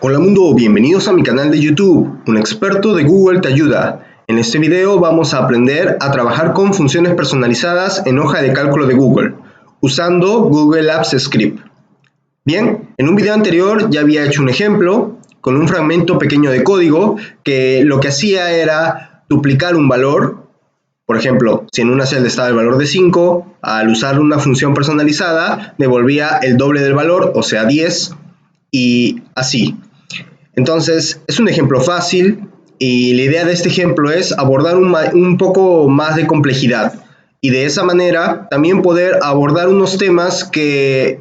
Hola mundo, bienvenidos a mi canal de YouTube, un experto de Google te ayuda. En este video vamos a aprender a trabajar con funciones personalizadas en hoja de cálculo de Google, usando Google Apps Script. Bien, en un video anterior ya había hecho un ejemplo con un fragmento pequeño de código que lo que hacía era duplicar un valor. Por ejemplo, si en una celda estaba el valor de 5, al usar una función personalizada devolvía el doble del valor, o sea 10, y así. Entonces, es un ejemplo fácil y la idea de este ejemplo es abordar un poco más de complejidad y de esa manera también poder abordar unos temas que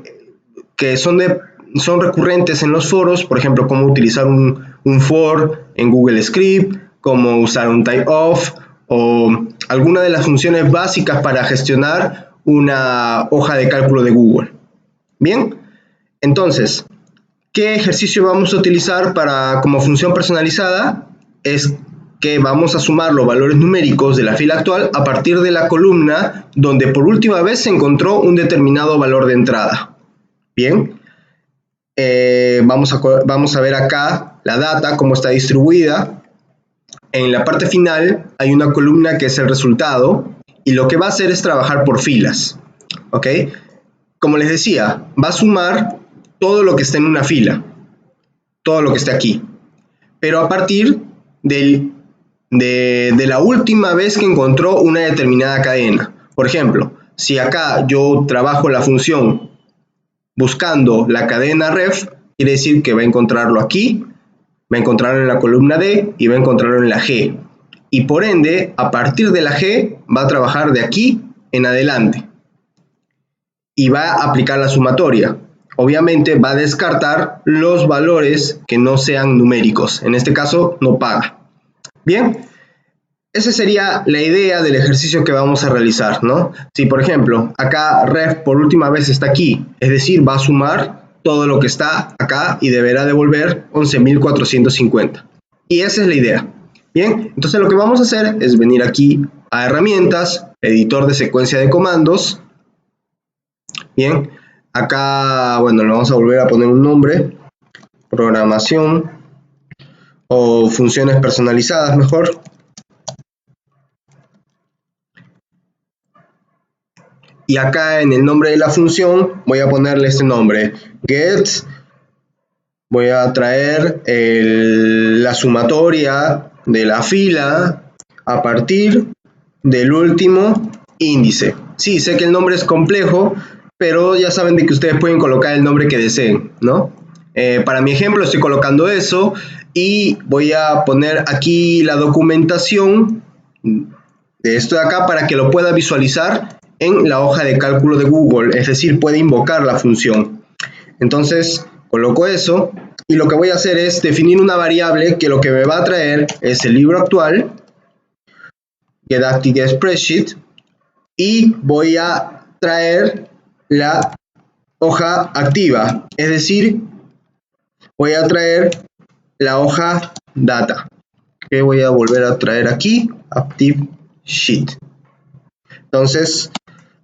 son recurrentes en los foros, por ejemplo, cómo utilizar un for en Google Script, cómo usar un type of o alguna de las funciones básicas para gestionar una hoja de cálculo de Google. Bien, entonces, ¿qué ejercicio vamos a utilizar como función personalizada? Es que vamos a sumar los valores numéricos de la fila actual a partir de la columna donde por última vez se encontró un determinado valor de entrada. Bien, vamos a ver acá la data, cómo está distribuida. En la parte final hay una columna que es el resultado y lo que va a hacer es trabajar por filas. ¿Ok? Como les decía, va a sumar todo lo que está en una fila, todo lo que está aquí, pero a partir de la última vez que encontró una determinada cadena. Por ejemplo, si acá yo trabajo la función buscando la cadena ref, quiere decir que va a encontrarlo aquí, va a encontrarlo en la columna D y va a encontrarlo en la G. Y por ende, a partir de la G, va a trabajar de aquí en adelante y va a aplicar la sumatoria. Obviamente va a descartar los valores que no sean numéricos. En este caso, no paga. Bien, esa sería la idea del ejercicio que vamos a realizar, ¿no? Si, por ejemplo, acá ref por última vez está aquí, es decir, va a sumar todo lo que está acá y deberá devolver 11.450. Y esa es la idea. Bien, entonces lo que vamos a hacer es venir aquí a herramientas, editor de secuencia de comandos. Bien, acá, bueno, le vamos a volver a poner un nombre, programación o funciones personalizadas mejor. Y acá en el nombre de la función voy a ponerle este nombre, get. Voy a traer la sumatoria de la fila a partir del último índice. Sí, sé que el nombre es complejo, pero ya saben de que ustedes pueden colocar el nombre que deseen, ¿no? Para mi ejemplo estoy colocando eso y voy a poner aquí la documentación de esto de acá para que lo pueda visualizar en la hoja de cálculo de Google, es decir, puede invocar la función. Entonces, coloco eso y lo que voy a hacer es definir una variable que lo que me va a traer es el libro actual, get spreadsheet, y voy a traer la hoja activa, es decir, voy a traer la hoja data, que voy a volver a traer aquí, active sheet. Entonces,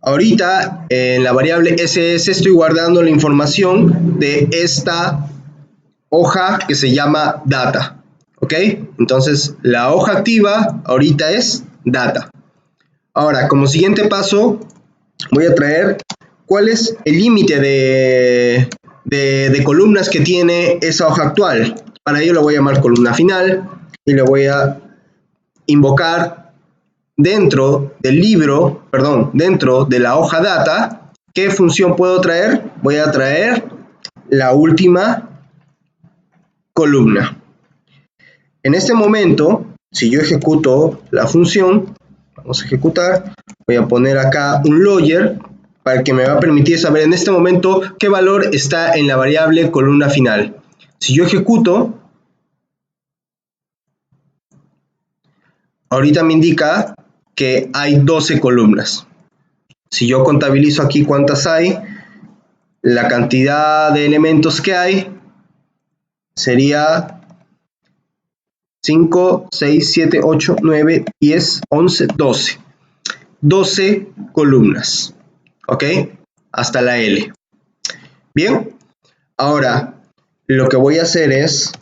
ahorita en la variable ss estoy guardando la información de esta hoja que se llama data. ¿Ok? Entonces, la hoja activa ahorita es data. Ahora, como siguiente paso, voy a traer cuál es el límite de columnas que tiene esa hoja actual. Para ello lo voy a llamar columna final y le voy a invocar dentro del libro, perdón, dentro de la hoja data, ¿qué función puedo traer? Voy a traer la última columna. En este momento, si yo ejecuto la función, vamos a ejecutar, voy a poner acá un logger para que me va a permitir saber en este momento qué valor está en la variable columna final. Si yo ejecuto, ahorita me indica que hay 12 columnas. Si yo contabilizo aquí cuántas hay, la cantidad de elementos que hay sería 5, 6, 7, 8, 9, 10, 11, 12. 12 columnas. ¿Ok? Hasta la L. Bien. Ahora, lo que voy a hacer es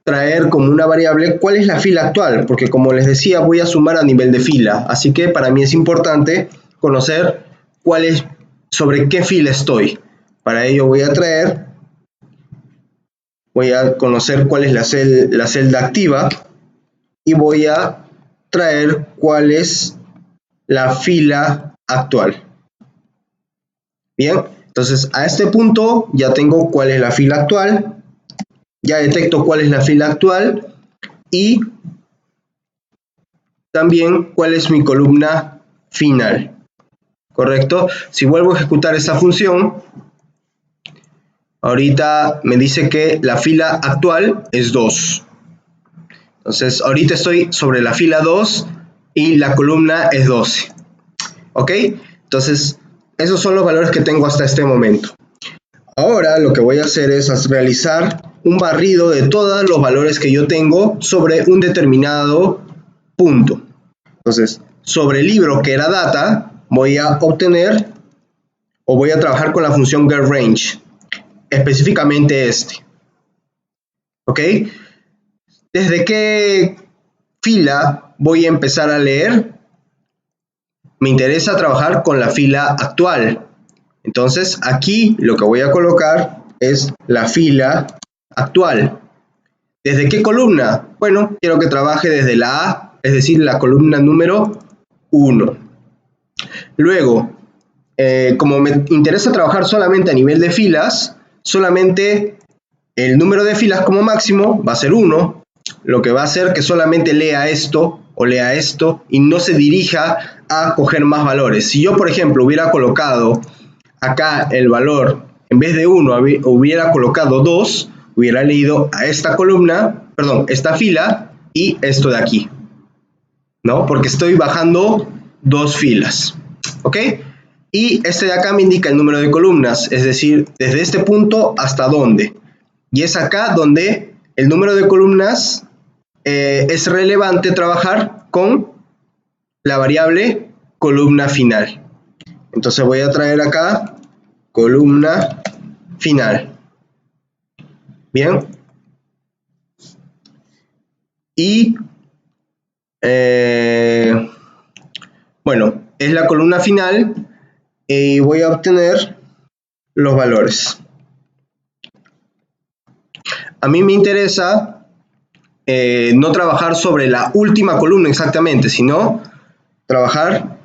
traer como una variable cuál es la fila actual, porque como les decía voy a sumar a nivel de fila, así que para mí es importante conocer sobre qué fila estoy. Para ello voy a conocer cuál es la celda activa y voy a traer cuál es la fila actual. Bien, entonces a este punto ya tengo cuál es la fila actual, ya detecto cuál es la fila actual y también cuál es mi columna final. ¿Correcto? Si vuelvo a ejecutar esta función, ahorita me dice que la fila actual es 2. Entonces, ahorita estoy sobre la fila 2 y la columna es 12. ¿Ok? Entonces, esos son los valores que tengo hasta este momento. Ahora lo que voy a hacer es realizar un barrido de todos los valores que yo tengo sobre un determinado punto. Entonces, sobre el libro que era data, voy a obtener o voy a trabajar con la función getRange, específicamente este. ¿Ok? ¿Desde qué fila voy a empezar a leer? Me interesa trabajar con la fila actual. Entonces, aquí lo que voy a colocar es la fila actual. ¿Desde qué columna? Bueno, quiero que trabaje desde la A, es decir, la columna número 1. Luego, como me interesa trabajar solamente a nivel de filas, solamente el número de filas como máximo va a ser 1, lo que va a hacer que solamente lea esto o lea esto y no se dirija a coger más valores. Si yo, por ejemplo, hubiera colocado acá el valor, en vez de 1, hubiera colocado 2, hubiera leído a esta columna, perdón, esta fila y esto de aquí, ¿no? Porque estoy bajando 2 filas, ¿ok? Y este de acá me indica el número de columnas, es decir, desde este punto hasta dónde. Y es acá donde el número de columnas es relevante trabajar con la variable columna final. Entonces voy a traer acá columna final. Bien. Y bueno, es la columna final y voy a obtener los valores. A mí me interesa no trabajar sobre la última columna exactamente, sino trabajar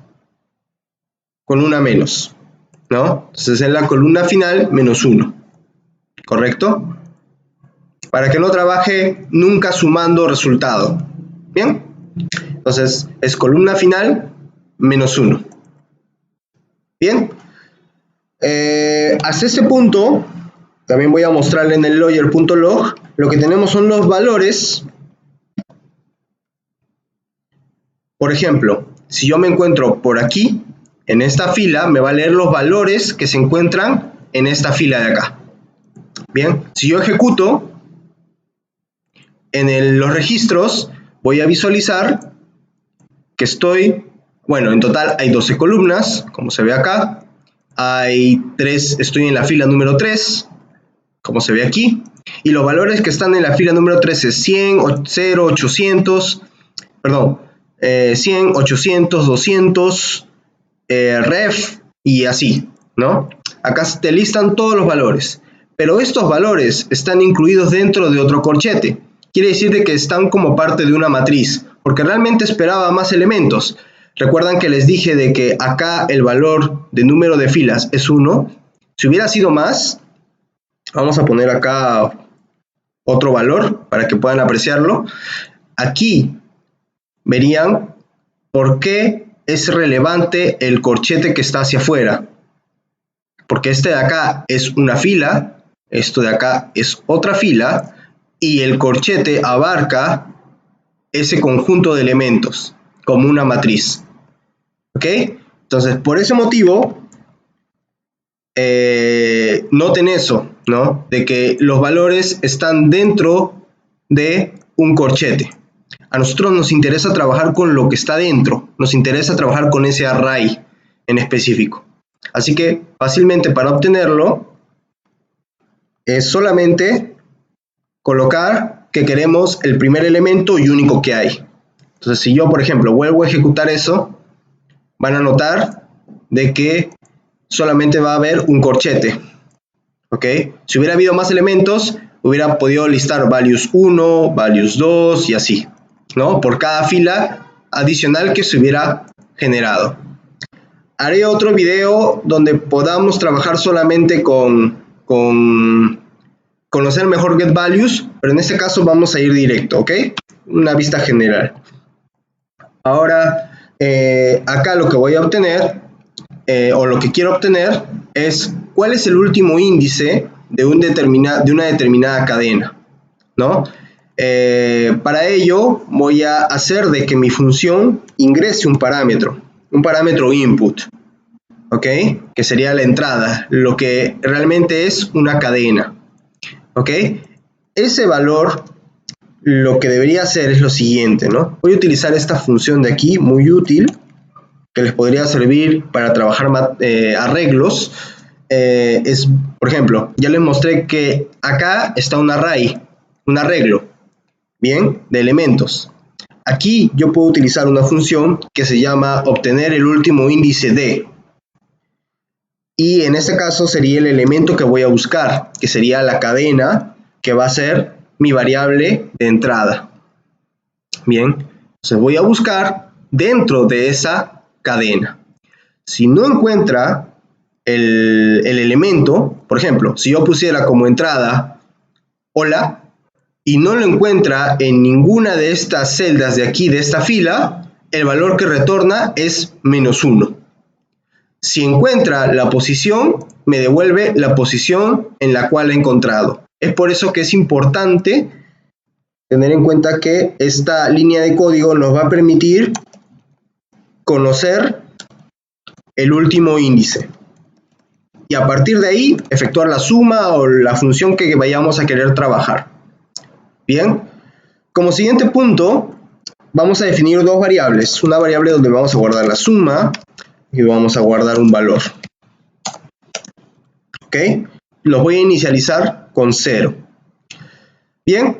con una menos, ¿no? Entonces es la columna final menos 1, ¿correcto? Para que no trabaje nunca sumando resultado, ¿bien? Entonces es columna final menos 1. Bien, hasta este punto, también voy a mostrarle en el lawyer.log, lo que tenemos son los valores. Por ejemplo, si yo me encuentro por aquí, en esta fila, me va a leer los valores que se encuentran en esta fila de acá. Bien, si yo ejecuto, en los registros voy a visualizar que bueno, en total hay 12 columnas, como se ve acá. Estoy en la fila número 3, como se ve aquí. Y los valores que están en la fila número 3 es 100, 0, 800, perdón, 100, 800, 200, ref y así, ¿no? Acá te listan todos los valores, pero estos valores están incluidos dentro de otro corchete. Quiere decir de que están como parte de una matriz, porque realmente esperaba más elementos. Recuerdan que les dije de que acá el valor de número de filas es 1. Si hubiera sido más, vamos a poner acá otro valor para que puedan apreciarlo. Aquí verían por qué es relevante el corchete que está hacia afuera. Porque este de acá es una fila, esto de acá es otra fila, y el corchete abarca ese conjunto de elementos como una matriz. ¿Ok? Entonces, por ese motivo, noten eso, ¿no? De que los valores están dentro de un corchete. A nosotros nos interesa trabajar con lo que está dentro, nos interesa trabajar con ese array en específico. Así que fácilmente para obtenerlo es solamente colocar que queremos el primer elemento y único que hay. Entonces, si yo, por ejemplo, vuelvo a ejecutar eso, van a notar de que solamente va a haber un corchete. ¿Ok? Si hubiera habido más elementos, hubiera podido listar values 1, values 2 y así, ¿no? Por cada fila adicional que se hubiera generado. Haré otro video donde podamos trabajar solamente con conocer mejor getValues, pero en este caso vamos a ir directo, ¿ok? Una vista general. Ahora, acá lo que voy a obtener, o lo que quiero obtener, es cuál es el último índice de una determinada cadena, ¿no? Para ello voy a hacer de que mi función ingrese un parámetro input, ¿ok? Que sería la entrada, lo que realmente es una cadena, ¿ok? Ese valor lo que debería hacer es lo siguiente, ¿no? Voy a utilizar esta función de aquí, muy útil, que les podría servir para trabajar arreglos. Por ejemplo, ya les mostré que acá está un array, un arreglo, bien, de elementos. Aquí yo puedo utilizar una función que se llama obtener el último índice de. Y en este caso sería el elemento que voy a buscar, que sería la cadena, que va a ser mi variable de entrada. Bien, entonces voy a buscar dentro de esa cadena. Si no encuentra el elemento, por ejemplo, si yo pusiera como entrada hola y no lo encuentra en ninguna de estas celdas de aquí, de esta fila, el valor que retorna es -1. Si encuentra la posición, me devuelve la posición en la cual he encontrado. Es por eso que es importante tener en cuenta que esta línea de código nos va a permitir conocer el último índice. Y a partir de ahí, efectuar la suma o la función que vayamos a querer trabajar. Bien, como siguiente punto, vamos a definir dos variables. Una variable donde vamos a guardar la suma y vamos a guardar un valor. ¿Ok? Los voy a inicializar con 0. Bien,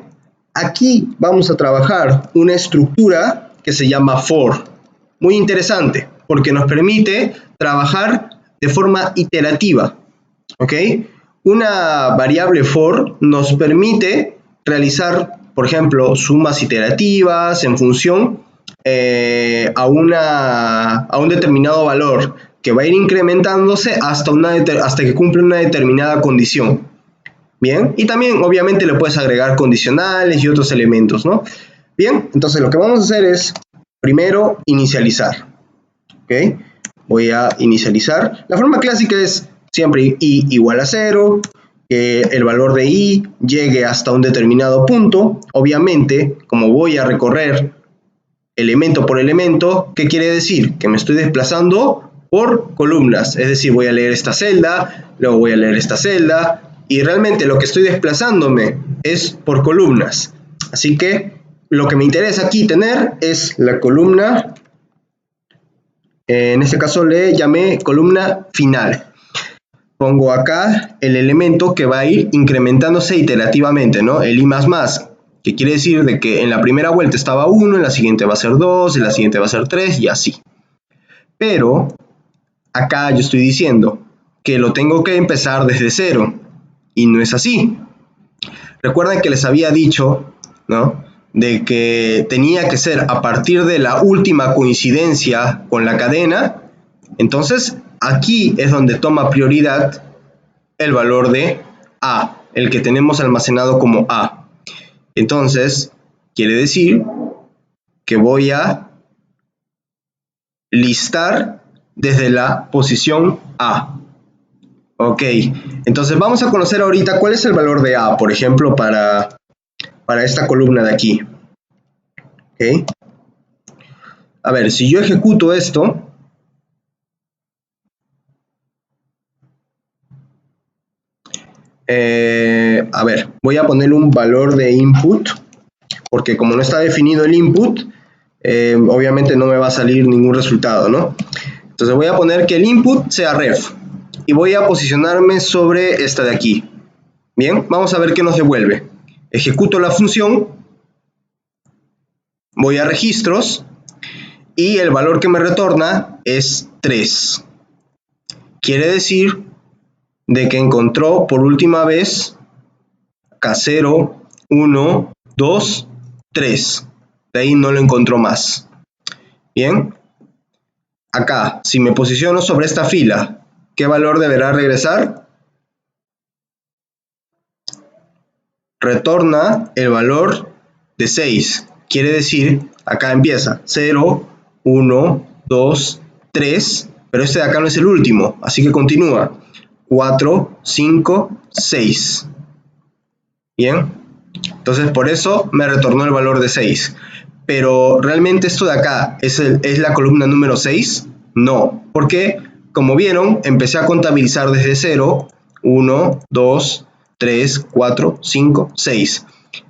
aquí vamos a trabajar una estructura que se llama for. Muy interesante, porque nos permite trabajar de forma iterativa. ¿Ok? Una variable for nos permite realizar, por ejemplo, sumas iterativas en función a un determinado valor que va a ir incrementándose hasta que cumple una determinada condición. Bien, y también obviamente le puedes agregar condicionales y otros elementos, ¿no? Bien, entonces lo que vamos a hacer es primero inicializar. ¿Ok? Voy a inicializar. La forma clásica es siempre i igual a 0, que el valor de i llegue hasta un determinado punto. Obviamente, como voy a recorrer elemento por elemento, ¿qué quiere decir? Que me estoy desplazando por columnas, es decir, voy a leer esta celda, luego voy a leer esta celda, y realmente lo que estoy desplazándome es por columnas. Así que lo que me interesa aquí tener es la columna, en este caso le llamé columna final. Pongo acá el elemento que va a ir incrementándose iterativamente, ¿no? El i++, que quiere decir de que en la primera vuelta estaba 1, en la siguiente va a ser 2, en la siguiente va a ser 3 y así. Pero acá yo estoy diciendo que lo tengo que empezar desde 0 y no es así. Recuerden que les había dicho, ¿no?, de que tenía que ser a partir de la última coincidencia con la cadena. Entonces aquí es donde toma prioridad el valor de A, el que tenemos almacenado como A. Entonces quiere decir que voy a listar desde la posición A. Ok, entonces vamos a conocer ahorita cuál es el valor de A, por ejemplo, para esta columna de aquí. Ok. A ver, si yo ejecuto esto, a ver, voy a poner un valor de input, porque como no está definido el input, obviamente no me va a salir ningún resultado, ¿no? Entonces voy a poner que el input sea ref y voy a posicionarme sobre esta de aquí. Bien, vamos a ver qué nos devuelve. Ejecuto la función, voy a registros y el valor que me retorna es 3. Quiere decir de que encontró por última vez acá 0, 1, 2, 3. De ahí no lo encontró más. Bien. Acá, si me posiciono sobre esta fila, ¿qué valor deberá regresar? Retorna el valor de 6. Quiere decir, acá empieza 0, 1, 2, 3, pero este de acá no es el último, así que continúa. 4, 5, 6. Bien, entonces por eso me retornó el valor de 6. Pero ¿realmente esto de acá es la columna número 6? No, porque como vieron, empecé a contabilizar desde 0, 1, 2, 3, 4, 5, 6.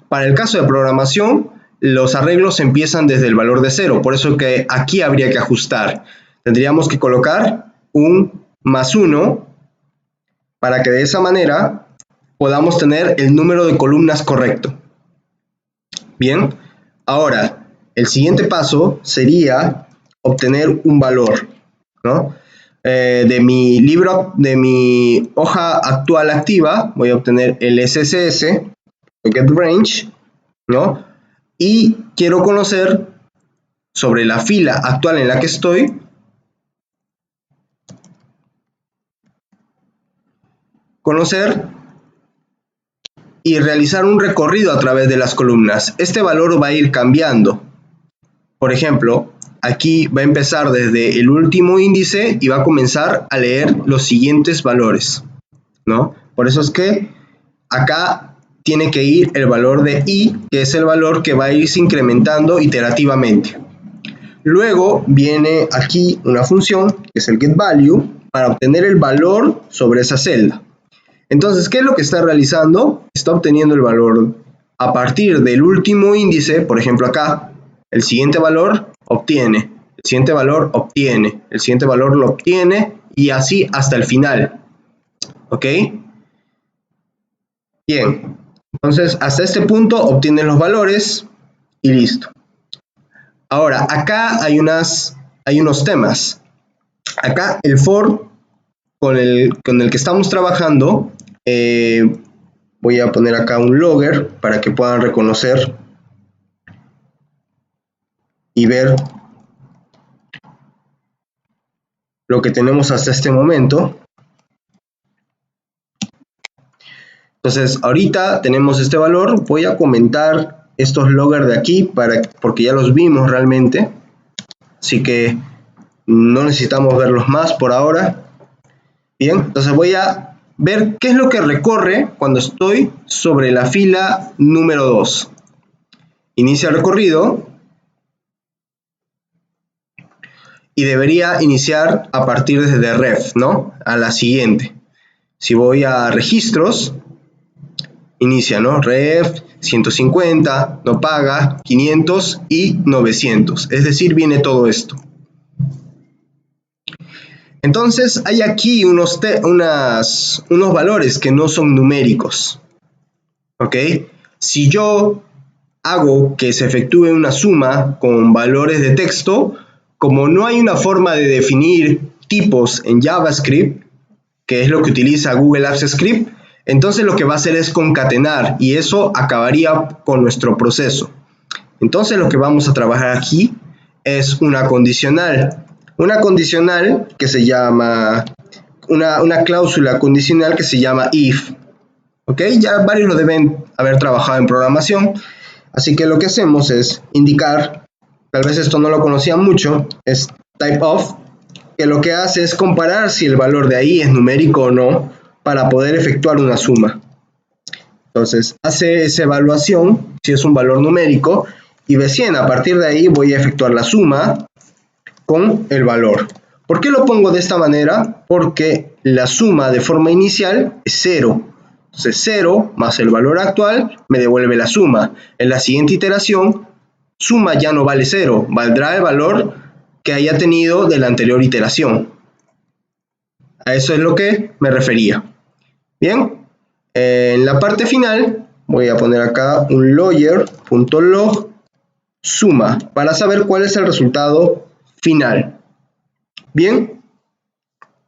Para el caso de programación, los arreglos empiezan desde el valor de 0, por eso que aquí habría que ajustar. Tendríamos que colocar un más 1 para que de esa manera podamos tener el número de columnas correcto. Bien, ahora el siguiente paso sería obtener un valor, ¿no? De mi libro, de mi hoja actual activa, voy a obtener el SSS, getRange, ¿no? Y quiero conocer sobre la fila actual en la que estoy, y realizar un recorrido a través de las columnas. Este valor va a ir cambiando. Por ejemplo, aquí va a empezar desde el último índice y va a comenzar a leer los siguientes valores, ¿no? Por eso es que acá tiene que ir el valor de i, que es el valor que va a irse incrementando iterativamente. Luego viene aquí una función, que es el getValue, para obtener el valor sobre esa celda. Entonces, ¿qué es lo que está realizando? Está obteniendo el valor a partir del último índice, por ejemplo acá, el siguiente valor obtiene, el siguiente valor obtiene, el siguiente valor lo obtiene y así hasta el final. ¿Ok? Bien, entonces hasta este punto obtienen los valores y listo. Ahora, acá hay unos temas. Acá el for con el que estamos trabajando, voy a poner acá un logger para que puedan reconocer y ver lo que tenemos hasta este momento. Entonces, ahorita tenemos este valor. Voy a comentar estos loggers de aquí porque ya los vimos realmente. Así que no necesitamos verlos más por ahora. Bien, entonces voy a ver qué es lo que recorre cuando estoy sobre la fila número 2. Inicia el recorrido. Y debería iniciar a partir desde ref, ¿no? A la siguiente. Si voy a registros, inicia, ¿no? Ref, 150, no paga, 500 y 900. Es decir, viene todo esto. Entonces, hay aquí unos valores que no son numéricos. ¿Ok? Si yo hago que se efectúe una suma con valores de texto, como no hay una forma de definir tipos en JavaScript, que es lo que utiliza Google Apps Script, entonces lo que va a hacer es concatenar y eso acabaría con nuestro proceso. Entonces lo que vamos a trabajar aquí es una condicional. Una condicional que se llama, una cláusula condicional que se llama if. ¿Ok? Ya varios lo deben haber trabajado en programación. Así que lo que hacemos es indicar, tal vez esto no lo conocían mucho, es typeof, que lo que hace es comparar si el valor de ahí es numérico o no para poder efectuar una suma. Entonces hace esa evaluación si es un valor numérico y recién a partir de ahí voy a efectuar la suma con el valor. ¿Por qué lo pongo de esta manera? Porque la suma de forma inicial es 0. Entonces 0 más el valor actual me devuelve la suma. En la siguiente iteración, suma ya no vale 0, valdrá el valor que haya tenido de la anterior iteración. A eso es lo que me refería. Bien, en la parte final voy a poner acá un lawyer.log suma para saber cuál es el resultado final. Bien,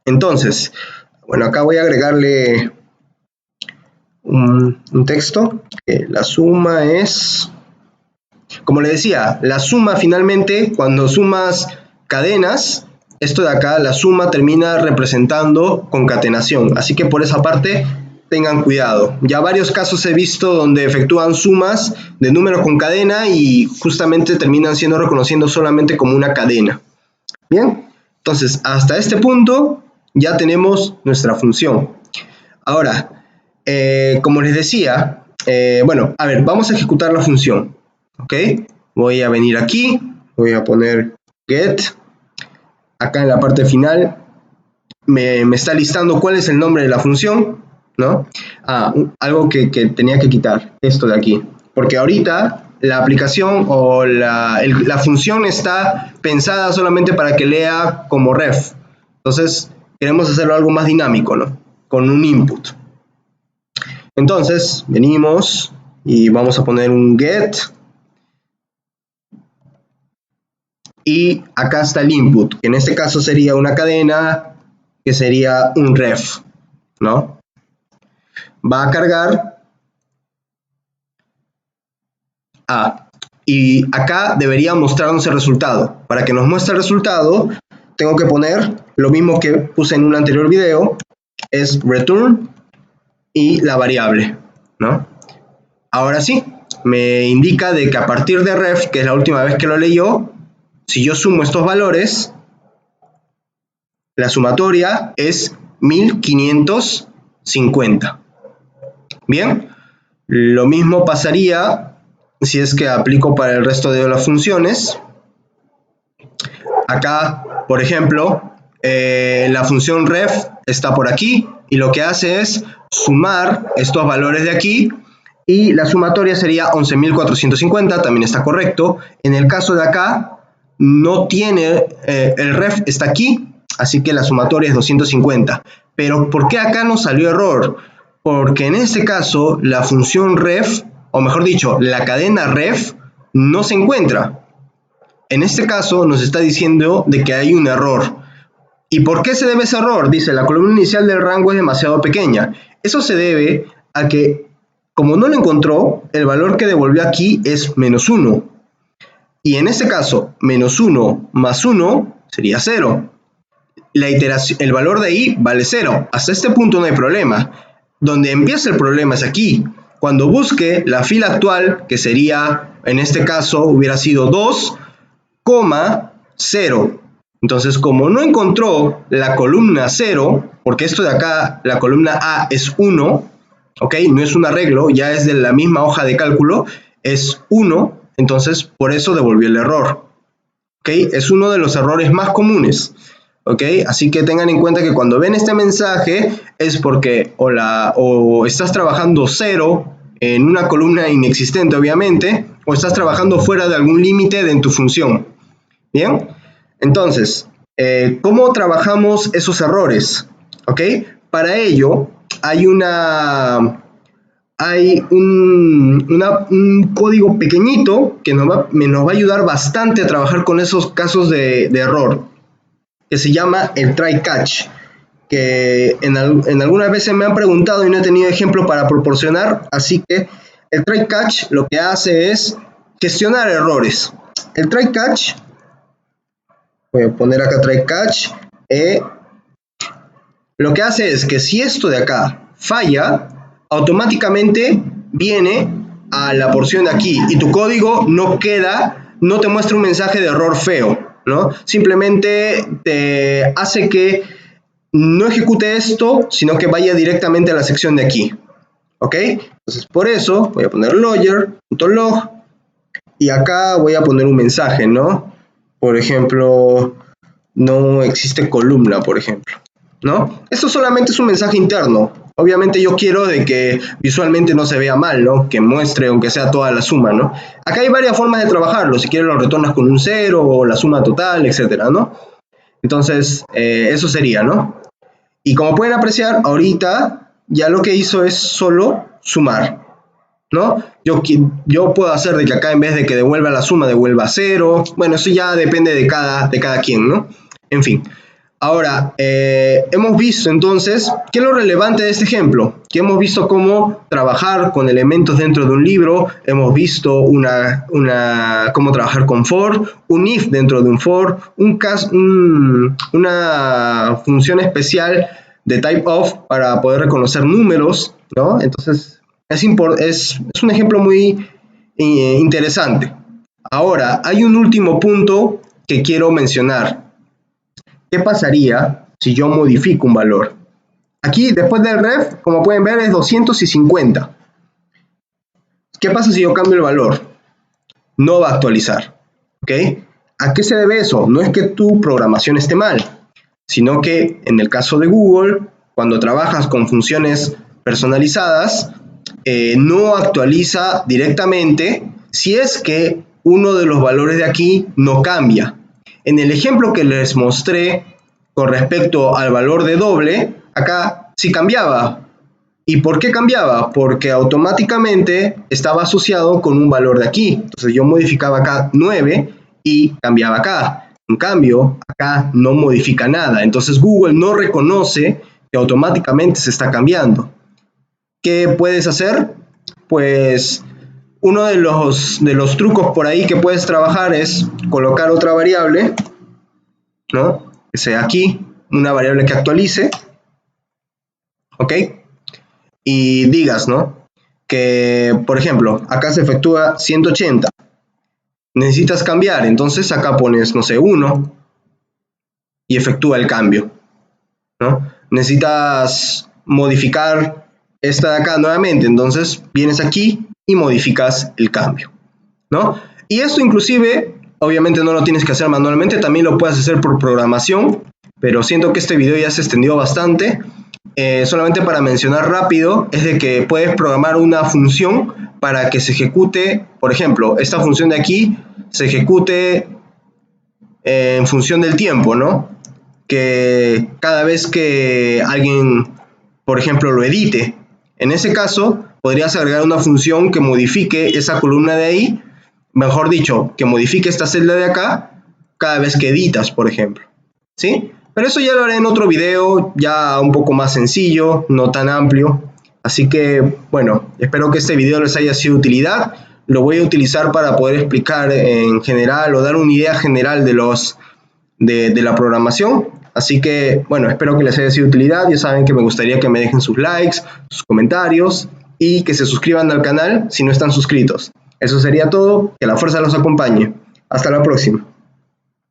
entonces, bueno, acá voy a agregarle un texto, que la suma es, como le decía, la suma finalmente, cuando sumas cadenas, esto de acá, la suma termina representando concatenación, así que por esa parte tengan cuidado. Ya varios casos he visto donde efectúan sumas de números con cadena y justamente terminan siendo reconociendo solamente como una cadena. Bien, entonces hasta este punto ya tenemos nuestra función. Ahora, como les decía, bueno, a ver, vamos a ejecutar la función. ¿Ok? Voy a venir aquí, voy a poner get. Acá en la parte final me está listando cuál es el nombre de la función, ¿no? Algo que tenía que quitar, esto de aquí. Porque ahorita la aplicación o la función está pensada solamente para que lea como ref. Entonces, queremos hacerlo algo más dinámico, ¿no? Con un input. Entonces, venimos y vamos a poner un get. Y acá está el input, que en este caso sería una cadena, que sería un ref, ¿no? Va a cargar. Y acá debería mostrarnos el resultado. Para que nos muestre el resultado, tengo que poner lo mismo que puse en un anterior video, es return y la variable, ¿no? Ahora sí, me indica de que a partir de ref, que es la última vez que lo leyó, si yo sumo estos valores, la sumatoria es 1550. Bien, lo mismo pasaría si es que aplico para el resto de las funciones. Acá, por ejemplo, la función ref está por aquí y lo que hace es sumar estos valores de aquí y la sumatoria sería 11.450, también está correcto. En el caso de acá, no tiene, el ref está aquí, así que la sumatoria es 250. Pero ¿por qué acá nos salió error? Porque en este caso la función ref, o mejor dicho, la cadena ref no se encuentra. En este caso nos está diciendo de que hay un error. ¿Y por qué se debe ese error? Dice, la columna inicial del rango es demasiado pequeña. Eso se debe a que, como no lo encontró, el valor que devolvió aquí es -1. Y en este caso, -1 más 1 sería 0. La iteración, el valor de i vale 0. Hasta este punto no hay problema. Donde empieza el problema es aquí. Cuando busque la fila actual, que sería, en este caso, hubiera sido 2,0. Entonces, como no encontró la columna 0, porque esto de acá, la columna A es 1, ¿ok? No es un arreglo, ya es de la misma hoja de cálculo, es 1, entonces por eso devolvió el error. ¿Ok? Es uno de los errores más comunes. ¿Ok? Así que tengan en cuenta que cuando ven este mensaje es porque o estás trabajando 0 en una columna inexistente, obviamente, o estás trabajando fuera de algún límite de tu función. ¿Bien? Entonces, ¿cómo trabajamos esos errores? ¿Ok? Para ello hay un código pequeñito que nos va a ayudar bastante a trabajar con esos casos de error, que se llama el try catch, que en algunas veces me han preguntado y no he tenido ejemplo para proporcionar, así que el try catch lo que hace es gestionar errores. El try catch, voy a poner acá try catch, lo que hace es que si esto de acá falla, automáticamente viene a la porción de aquí y tu código no te muestra un mensaje de error feo, ¿no? Simplemente te hace que no ejecute esto, sino que vaya directamente a la sección de aquí. ¿Ok? Entonces por eso voy a poner lawyer.log y acá voy a poner un mensaje, ¿no? Por ejemplo, no existe columna, por ejemplo, ¿no? Esto solamente es un mensaje interno. Obviamente yo quiero de que visualmente no se vea mal, ¿no? Que muestre aunque sea toda la suma, ¿no? Acá hay varias formas de trabajarlo. Si quieres lo retornas con un 0 o la suma total, etcétera, ¿no? Entonces, eso sería, ¿no? Y como pueden apreciar, ahorita ya lo que hizo es solo sumar. ¿no? Yo puedo hacer de que acá en vez de que devuelva la suma, devuelva 0. Bueno, eso ya depende de cada quien, ¿no? En fin. Ahora, hemos visto entonces, ¿qué es lo relevante de este ejemplo? Que hemos visto cómo trabajar con elementos dentro de un libro, hemos visto cómo trabajar con for, un if dentro de un for, una función especial de type of para poder reconocer números, ¿no? Entonces, es un ejemplo muy interesante. Ahora, hay un último punto que quiero mencionar. ¿Qué pasaría si yo modifico un valor? Aquí, después del ref, como pueden ver, es 250. ¿Qué pasa si yo cambio el valor? No va a actualizar. ¿Ok? ¿A qué se debe eso? No es que tu programación esté mal, sino que en el caso de Google, cuando trabajas con funciones personalizadas, no actualiza directamente si es que uno de los valores de aquí no cambia. En el ejemplo que les mostré con respecto al valor de doble, acá sí cambiaba. ¿Y por qué cambiaba? Porque automáticamente estaba asociado con un valor de aquí. Entonces yo modificaba acá 9 y cambiaba acá. En cambio, acá no modifica nada. Entonces Google no reconoce que automáticamente se está cambiando. ¿Qué puedes hacer? Pues uno de los trucos por ahí que puedes trabajar es colocar otra variable, ¿no? Que sea aquí, una variable que actualice, ¿ok? Y digas, ¿no? Que, por ejemplo, acá se efectúa 180. Necesitas cambiar, entonces acá pones, no sé, 1 y efectúa el cambio, ¿no? Necesitas modificar esta de acá nuevamente, entonces vienes aquí y modificas el cambio, ¿no? Y esto inclusive, obviamente no lo tienes que hacer manualmente, también lo puedes hacer por programación, pero siento que este video ya se extendió bastante. Solamente para mencionar rápido, es de que puedes programar una función para que se ejecute, por ejemplo, esta función de aquí se ejecute en función del tiempo, ¿no? Que cada vez que alguien, por ejemplo, lo edite, en ese caso, podrías agregar una función que modifique esa columna de ahí, mejor dicho, que modifique esta celda de acá, cada vez que editas, por ejemplo, ¿sí? Pero eso ya lo haré en otro video, ya un poco más sencillo, no tan amplio. Así que, bueno, espero que este video les haya sido de utilidad. Lo voy a utilizar para poder explicar en general o dar una idea general de la programación. Así que, bueno, espero que les haya sido de utilidad. Ya saben que me gustaría que me dejen sus likes, sus comentarios y que se suscriban al canal si no están suscritos. Eso sería todo. Que la fuerza los acompañe. Hasta la próxima.